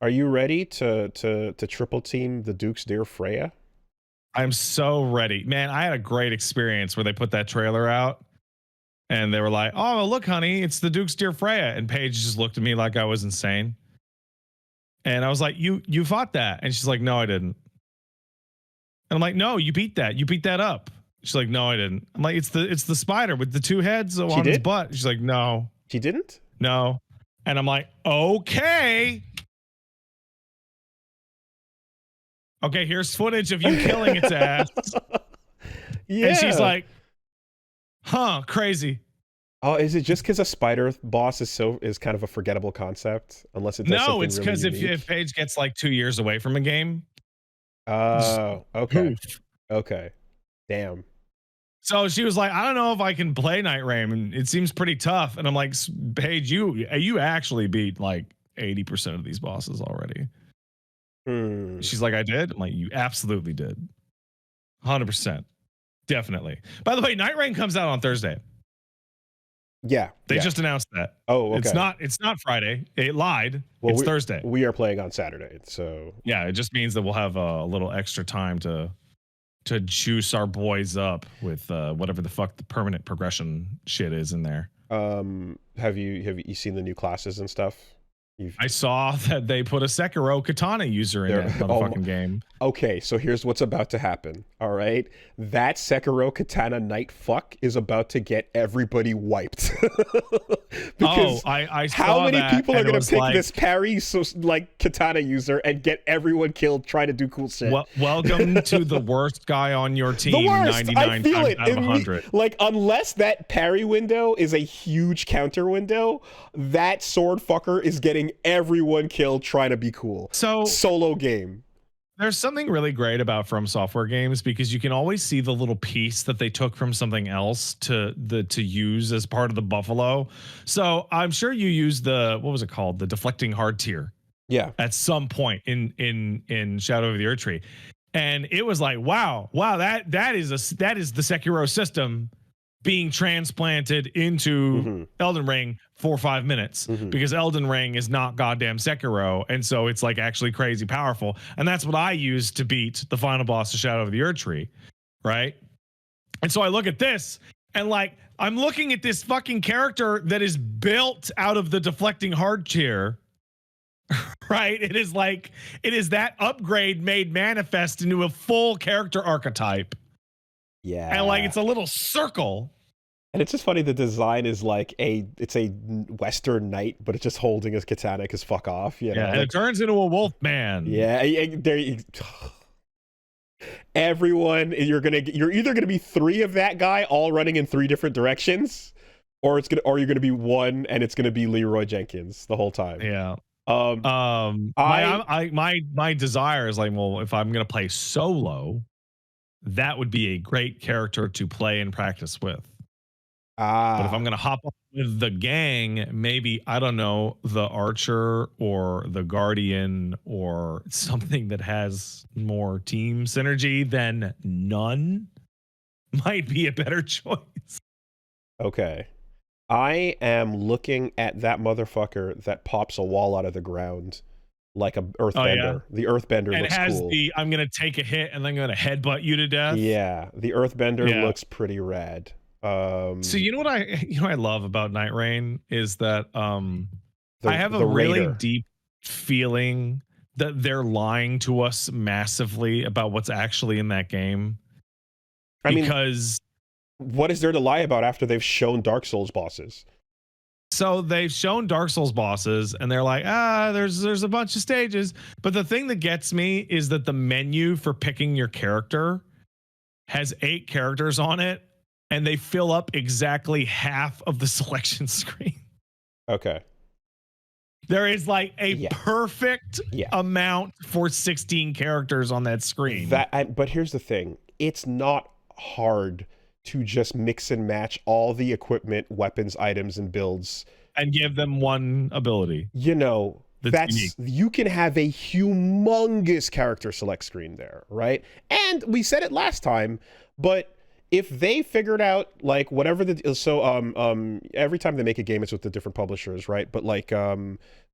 Are you ready to triple team the Duke's dear Freya? I'm so ready. Man, I had a great experience where they put that trailer out and they were like, "Oh, look, honey, it's the Duke's dear Freya." And Paige just looked at me like I was insane. And I was like, "You fought that." And she's like, "No, I didn't." And I'm like, "No, you beat that. You beat that up." She's like, "No, I didn't." I'm like, "It's the spider with the two heads on his butt." She's like, "No." She didn't? No. And I'm like, "Okay. Okay, here's footage of you killing its ass." Yeah. And she's like, "Huh, crazy." Oh, is it just because a spider boss is kind of a forgettable concept? Unless it does something It's really because unique? if Paige gets like 2 years away from a game. Oh, okay. Poof. Okay. Damn. So she was like, "I don't know if I can play Nightreign, and it seems pretty tough." And I'm like, "Paige, you actually beat like 80% of these bosses already." She's like, "I did?" I'm like, "You absolutely did. 100%. Definitely." By the way, Nightreign comes out on Thursday. Yeah. They just announced that. Oh, okay. It's not Friday. It lied. Well, it's Thursday. We are playing on Saturday, so yeah, it just means that we'll have a little extra time to juice our boys up with whatever the fuck the permanent progression shit is in there. Have you seen the new classes and stuff? I saw that they put a Sekiro katana user in that motherfucking game. Okay, so here's what's about to happen. All right, that Sekiro katana knight fuck is about to get everybody wiped. Because I saw how many that, people are going to pick like, this parry katana user and get everyone killed trying to do cool shit? Welcome to the worst guy on your team. The worst. 99 I feel times it. out of 100. Like, unless that parry window is a huge counter window, that sword fucker is getting everyone killed trying to be cool. So solo game. There's something really great about From Software games because you can always see the little piece that they took from something else to use as part of the buffalo. So I'm sure you used what was it called? The deflecting hard tier. Yeah. At some point in Shadow of the Erdtree. And it was like, wow, that is the Sekiro system being transplanted into Elden Ring for 5 minutes because Elden Ring is not goddamn Sekiro, and so it's like actually crazy powerful, and that's what I used to beat the final boss of Shadow of the Erdtree, right? And so I look at this and like I'm looking at this fucking character that is built out of the deflecting hard tier. Right? It is that upgrade made manifest into a full character archetype. Yeah. And like it's a little circle. And it's just funny, the design is like it's a Western knight, but it's just holding his katana because fuck off. You know? And it turns into a wolf man. Yeah. Everyone, you're either gonna be 3 of that guy all running in 3 different directions, or you're gonna be 1 and it's gonna be Leroy Jenkins the whole time. Yeah. My desire is like, well, if I'm gonna play solo, that would be a great character to play and practice with. But if I'm gonna hop on with the gang, maybe, I don't know, the archer or the guardian or something that has more team synergy than none might be a better choice. Okay. I am looking at that motherfucker that pops a wall out of the ground like a earthbender. The earthbender looks cool. I'm gonna take a hit and then I'm gonna headbutt you to death. Yeah, the earthbender looks pretty rad. So you know what I love about Nightreign is that I have a really deep feeling that they're lying to us massively about what's actually in that game. Because what is there to lie about after they've shown Dark Souls bosses? So they've shown Dark Souls bosses and they're like, there's a bunch of stages. But the thing that gets me is that the menu for picking your character has 8 characters on it, and they fill up exactly half of the selection screen. Okay. There is like a perfect amount for 16 characters on that screen. But here's the thing. It's not hard to just mix and match all the equipment, weapons, items, and builds. And give them one ability. You know, you can have a humongous character select screen there, right? And we said it last time, but if they figured out like whatever every time they make a game it's with the different publishers, right? But like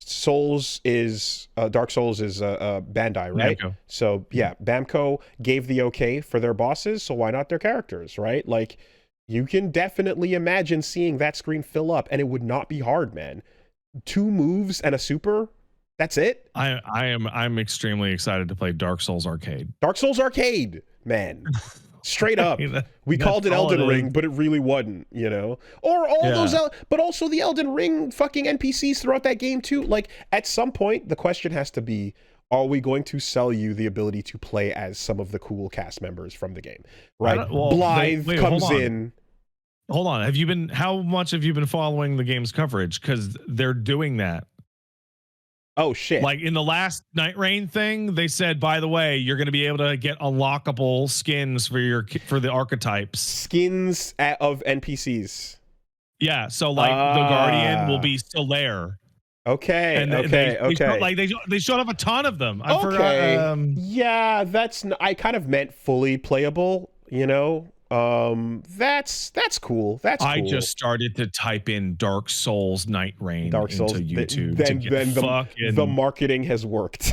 Souls is Dark Souls is Bandai, right? Namco. So yeah, Bamco gave the okay for their bosses, so why not their characters, right? Like you can definitely imagine seeing that screen fill up, and it would not be hard, man. 2 moves and a super, that's it. I'm extremely excited to play Dark Souls Arcade. Dark Souls Arcade, man. Straight up. We called it Elden Ring, but it really wasn't, you know? Or all those, but also the Elden Ring fucking NPCs throughout that game too. Like, at some point, the question has to be, are we going to sell you the ability to play as some of the cool cast members from the game, right? Blythe comes in. Hold on. How much have you been following the game's coverage? Because they're doing that. Oh shit. Like in the last Nightreign thing, they said, by the way, you're going to be able to get unlockable skins for the archetypes. Skins of NPCs. Yeah, so like the Guardian will be Solaire. Okay. And they showed up a ton of them. I forgot. Yeah, I kind of meant fully playable, you know. That's cool. That's cool. I just started to type in Dark Souls Nightreign into YouTube. Then the marketing has worked.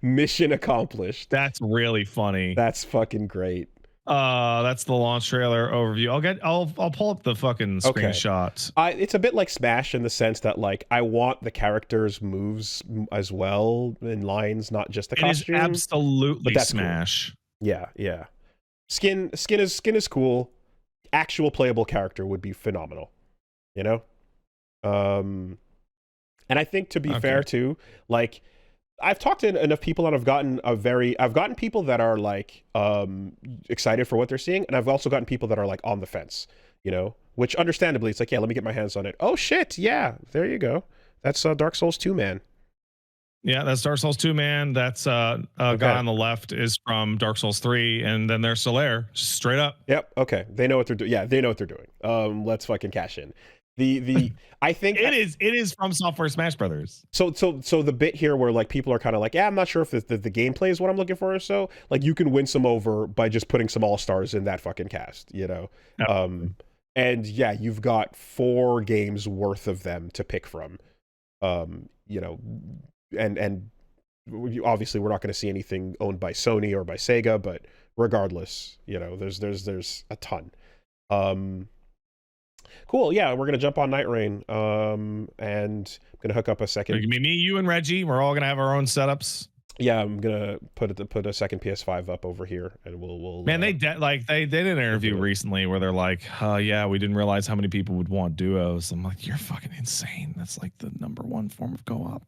Mission accomplished. That's really funny. That's fucking great. That's the launch trailer overview. I'll pull up the fucking screenshots. It's a bit like Smash in the sense that like I want the characters' moves as well in lines, not just the costume. It is absolutely Smash. Cool. Yeah. Skin is cool. Actual playable character would be phenomenal, you know. And I think to be fair too, like I've talked to enough people and I've gotten people that are like excited for what they're seeing, and I've also gotten people that are like on the fence, you know. Which understandably, it's like, yeah, let me get my hands on it. Oh shit, yeah, there you go. That's Dark Souls 2, man. Yeah, that's Dark Souls 2, man. That's guy on the left is from Dark Souls 3, and then there's Solaire, straight up. Yep. Okay, they know what they're doing. Yeah, they know what they're doing. Let's fucking cash in. I think it is from Software Smash Brothers. So the bit here where like people are kind of like, yeah, I'm not sure if the gameplay is what I'm looking for or so. Like you can win some over by just putting some all-stars in that fucking cast, you know. And yeah, you've got 4 games worth of them to pick from. You know. And obviously we're not going to see anything owned by Sony or by Sega, but regardless, you know, there's a ton. Cool. Yeah, we're gonna jump on Nightreign, and I'm gonna hook up a second. Me, you, and Reggie. We're all gonna have our own setups. Yeah, I'm gonna put a second PS5 up over here, and we'll. Man, they did an interview recently where they're like, yeah, we didn't realize how many people would want duos. I'm like, you're fucking insane. That's like the #1 form of co-op.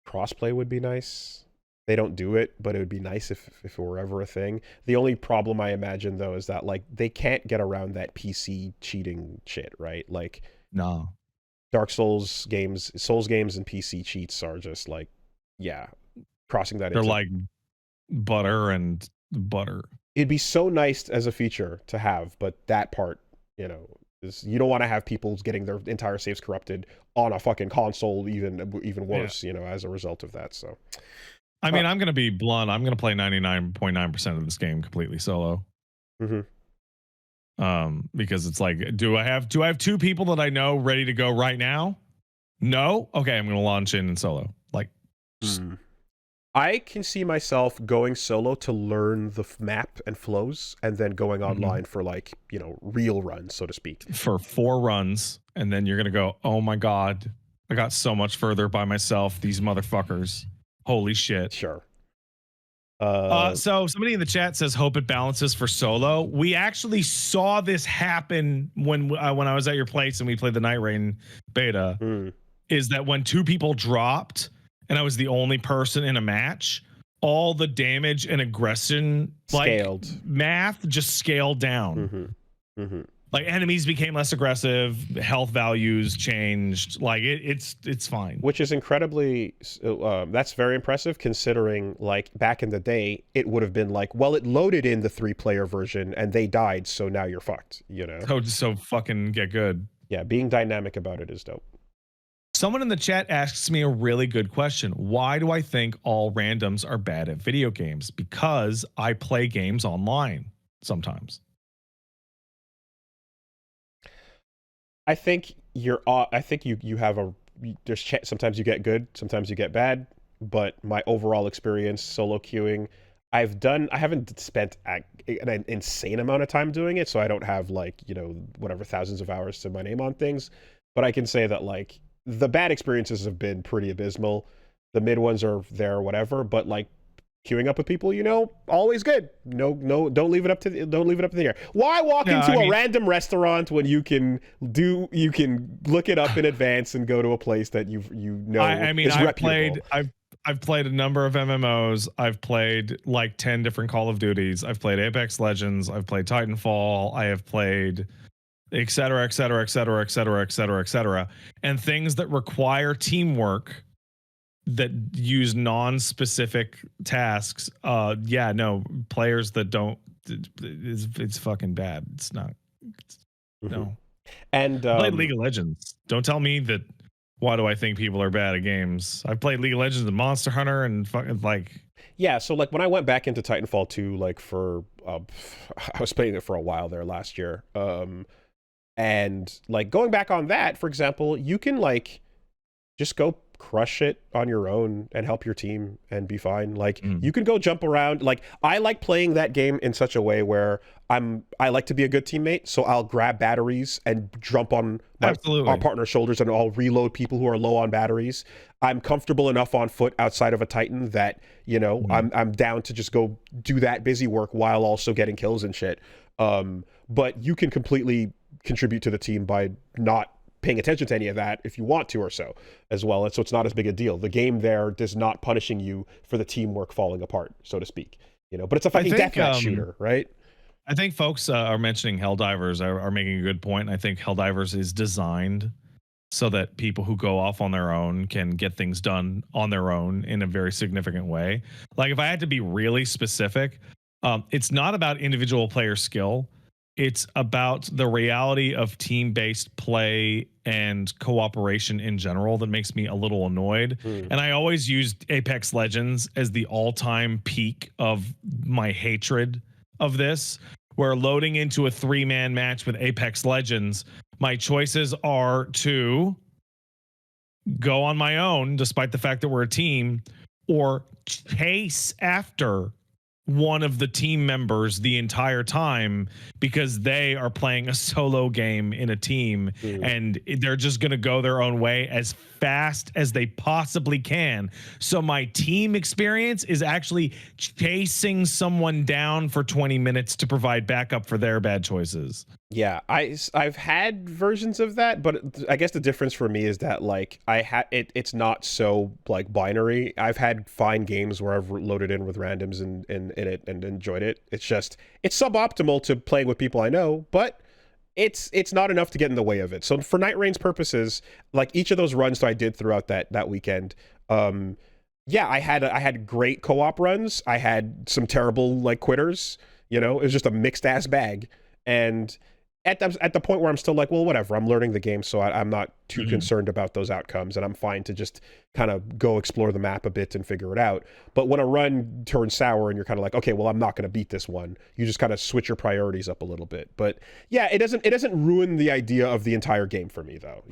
Crossplay would be nice. They don't do it, but it would be nice if it were ever a thing. The only problem I imagine though is that like they can't get around that PC cheating shit, right? Like no. Dark Souls games and PC cheats are just like, yeah, crossing that. They're like butter and butter. It'd be so nice as a feature to have, but that part, you know, is you don't want to have people getting their entire saves corrupted on a fucking console, even worse, you know, as a result of that. So, I mean, I'm gonna be blunt. I'm gonna play 99.9% of this game completely solo. Because it's like, do I have 2 people that I know ready to go right now? No. Okay, I'm gonna launch in solo. Like, I can see myself going solo to learn the map and flows, and then going online for like, you know, real runs, so to speak. For 4 runs, and then you're gonna go, oh my god, I got so much further by myself. These motherfuckers. Holy shit. Sure. So somebody in the chat says hope it balances for solo. We actually saw this happen when I was at your place and we played the Nightreign beta. Is that when 2 people dropped and I was the only person in a match, all the damage and aggression scaled. Like math just scaled down. Like enemies became less aggressive, health values changed. Like it's fine. Which is incredibly that's very impressive considering like back in the day it would have been like, well, it loaded in the 3-player version and they died, so now you're fucked, you know. So fucking get good. Yeah, being dynamic about it is dope. Someone in the chat asks me a really good question. Why do I think all randoms are bad at video games? Because I play games online. sometimes. I think you have sometimes you get good, sometimes you get bad, but my overall experience solo queuing, I haven't spent an insane amount of time doing it, so I don't have like, whatever thousands of hours to my name on things, but I can say that like the bad experiences have been pretty abysmal. The mid ones are there, whatever, but like queuing up with people, always good. No, don't leave it up to the air. Why walk into a random restaurant when you can look it up in advance and go to a place that is reputable? I've played a number of MMOs. I've played like 10 different Call of Duties. I've played Apex Legends. I've played Titanfall. I have played et cetera, et cetera, et cetera, et cetera, et cetera, et cetera. And things that require teamwork that use non-specific tasks. Players that don't, it's fucking bad. It's not. No. And I played League of Legends. Don't tell me that. Why do I think people are bad at games? I've played League of Legends and Monster Hunter and fucking like. Yeah, so like when I went back into Titanfall 2, like for I was playing it for a while there last year. And like going back on that, for example, you can like just go crush it on your own and help your team and be fine. Like you can go jump around. Like I like playing that game in such a way where I like to be a good teammate, so I'll grab batteries and jump on our partner's shoulders and I'll reload people who are low on batteries. I'm comfortable enough on foot outside of a Titan that, I'm down to just go do that busy work while also getting kills and shit. But you can completely contribute to the team by not paying attention to any of that if you want to or so as well. And so it's not as big a deal. The game there is not punishing you for the teamwork falling apart, so to speak. But it's a fucking deathmatch shooter, right? I think folks are mentioning Helldivers are making a good point. I think Helldivers is designed so that people who go off on their own can get things done on their own in a very significant way. Like if I had to be really specific, it's not about individual player skill. It's about the reality of team-based play and cooperation in general that makes me a little annoyed. And I always used Apex Legends as the all-time peak of my hatred of this, where loading into a 3-man match with Apex Legends, my choices are to go on my own, despite the fact that we're a team, or chase after one of the team members the entire time because they are playing a solo game in a team and they're just going to go their own way as fast as they possibly can. So my team experience is actually chasing someone down for 20 minutes to provide backup for their bad choices. Yeah, I've had versions of that, but I guess the difference for me is that like it's not so like binary. I've had fine games where I've loaded in with randoms in it and enjoyed it. It's suboptimal to playing with people I know, but it's not enough to get in the way of it. So for Nightrein's purposes, like each of those runs that I did throughout that weekend, I had great co-op runs. I had some terrible like quitters. It was just a mixed ass bag. And at the point where I'm still like, well, whatever, I'm learning the game, so I'm not too concerned about those outcomes, and I'm fine to just kind of go explore the map a bit and figure it out. But when a run turns sour and you're kind of like, okay, well, I'm not going to beat this one, you just kind of switch your priorities up a little bit. But yeah, it doesn't ruin the idea of the entire game for me, though,